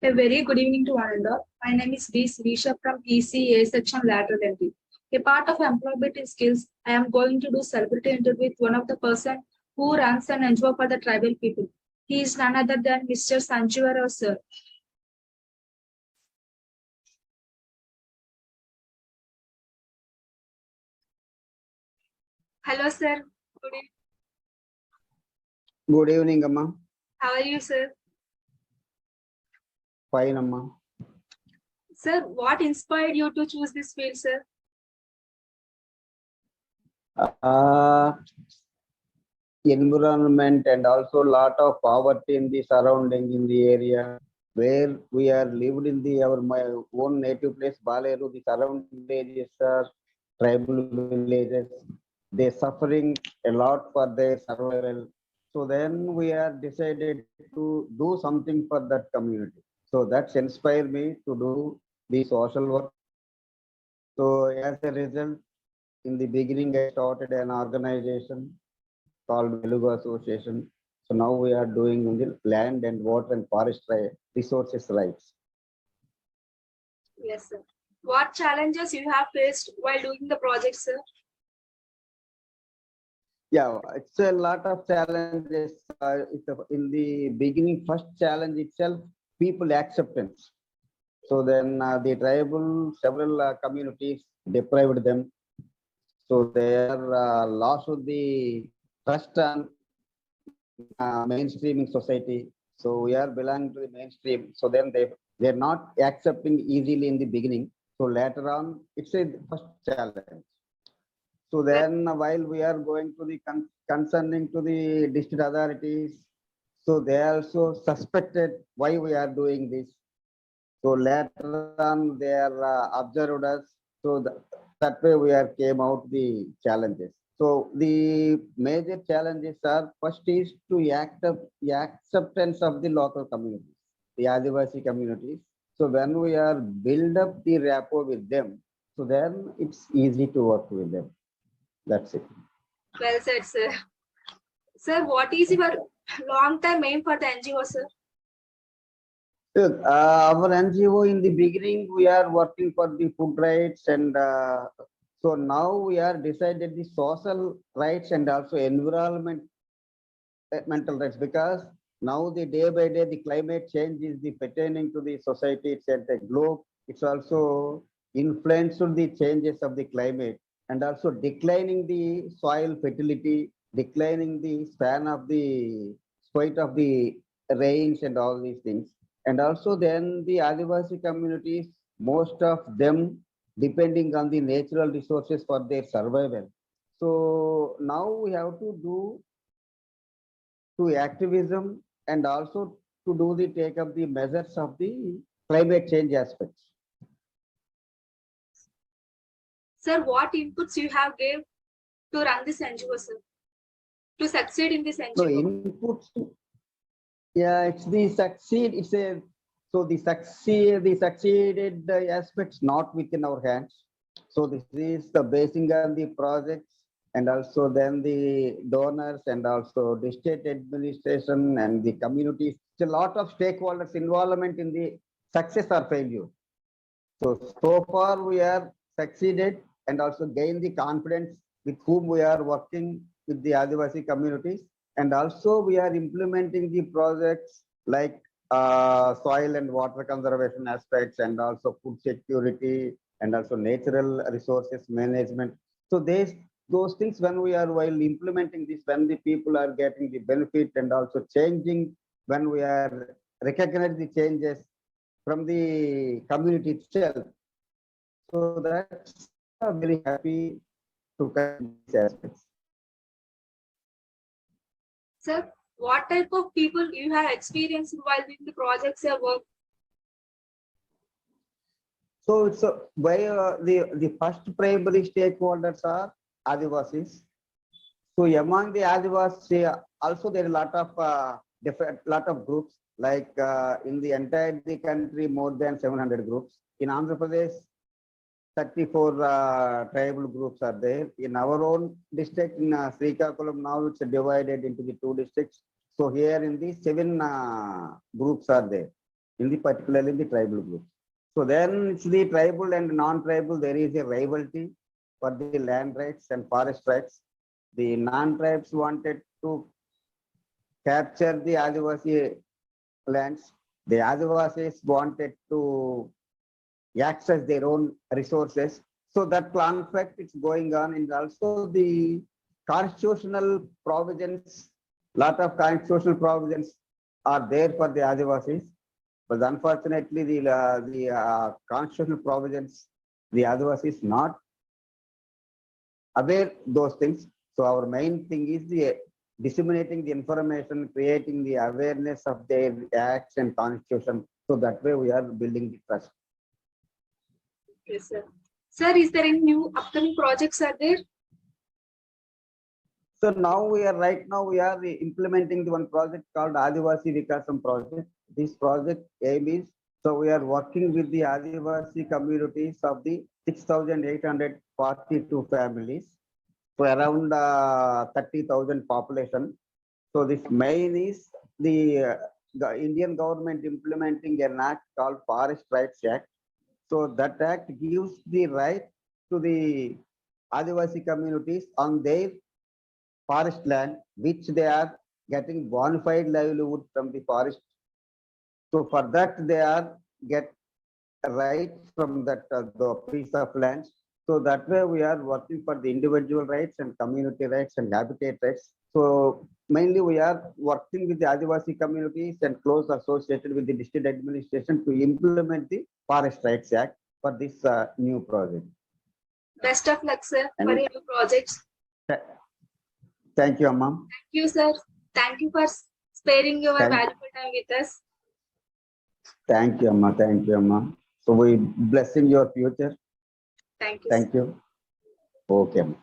A very good evening to one another. My name is SIREESHA from ECA section lateral entry. A part of employability skills, I am going to do celebrity interview with one of the person who runs an NGO for the tribal people. He is none other than Mr.SANJEEV RAO, sir. Hello, sir. Good evening. Good evening, Amma. How are you, sir? Fine, Amma. Sir, what inspired you to choose this field, sir? Environment and also lot of poverty in the surrounding in the area where we are lived in my own native place, Baleru. The surrounding areas are tribal villages. They're suffering a lot for their survival. So then we are decided to do something for that community. So that's inspired me to do the social work. So as a result, in the beginning, I started an organization called Velugu Association. So now we are doing in the land and water and forest resources rights. Yes, sir. What challenges you have faced while doing the project, sir? Yeah, it's a lot of challenges. In the beginning, first challenge itself, people acceptance. So then the tribal, several communities deprived them. So they are lost with the trust on mainstreaming society. So we are belonging to the mainstream. So then they're not accepting easily in the beginning. So later on, it's a first challenge. So then while we are going to the concerning to the district authorities, so they also suspected why we are doing this. So later on, they are observed us. So that way we are came out the challenges. So the major challenges are first is to acceptance of the local communities, the Adivasi communities. So when we are build up the rapport with them, so then it's easy to work with them. That's it. Well said, sir. Sir, what is your long-term aim for the NGO, sir? Our NGO in the beginning, we are working for the food rights and so now we are decided the social rights and also mental rights, because now the day by day the climate change is the pertaining to the society. It's at the globe. It's also influenced the changes of the climate and also declining the soil fertility, declining the span of the spite of the rains and all these things. And also then the Adivasi communities, most of them depending on the natural resources for their survival. So now we have to do to activism and also to do the take up the measures of the climate change aspects. Sir, what inputs you have gave to run this NGO, sir? To succeed in this NGO? So inputs, yeah, it's the succeed. It's a so the succeeded aspects not within our hands. So this is the basing on the projects and also then the donors and also the state administration and the communities. It's a lot of stakeholders involvement in the success or failure. So far we are succeeded and also gain the confidence with whom we are working with the Adivasi communities. And also we are implementing the projects like soil and water conservation aspects and also food security and also natural resources management. So those things when we are while implementing this, when the people are getting the benefit and also changing, when we are recognize the changes from the community itself. So that's very happy to connect these aspects. Sir, what type of people you have experienced while doing the projects or work? So it's why the first primary stakeholders are Adivasis. So among the Adivasi, also there are a lot of lot of groups. Like in the entire the country, more than 700 groups. In Andhra Pradesh, 34 tribal groups are there. In our own district, in Srikakulam, now it's divided into the 2 districts. So here in the 7 groups are there. particularly in the tribal group. So then it's the tribal and non-tribal, there is a rivalry for the land rights and forest rights. The non-tribes wanted to capture the Adivasi lands. The Adivasis wanted to access their own resources. So that conflict is going on, and also the constitutional provisions, lot of constitutional provisions are there for the Adivasis, but unfortunately the constitutional provisions, the Adivasis not aware those things. So our main thing is the disseminating the information, creating the awareness of their acts and constitution. So that way we are building the trust. Yes, sir. Sir, is there any new upcoming projects are there? So now we are implementing the one project called Adivasi Vikasam project. This project aim is, so we are working with the Adivasi communities of the 6,842 families. So around 30,000 population. So this main is the Indian government implementing an act called Forest Rights Act. So that act gives the right to the Adivasi communities on their forest land, which they are getting bona fide livelihood from the forest. So for that they are get a right from that the piece of land. So that way we are working for the individual rights and community rights and habitat rights. So mainly we are working with the Adivasi communities and close associated with the district administration to implement the Forest Rights Act for this new project. Best of luck, sir, for your new projects. Thank you, Amma. Thank you, sir. Thank you for sparing your valuable time with us. Thank you, Amma. Thank you, Amma. So we blessing your future. Thank you. Thank you. Okay, Amma.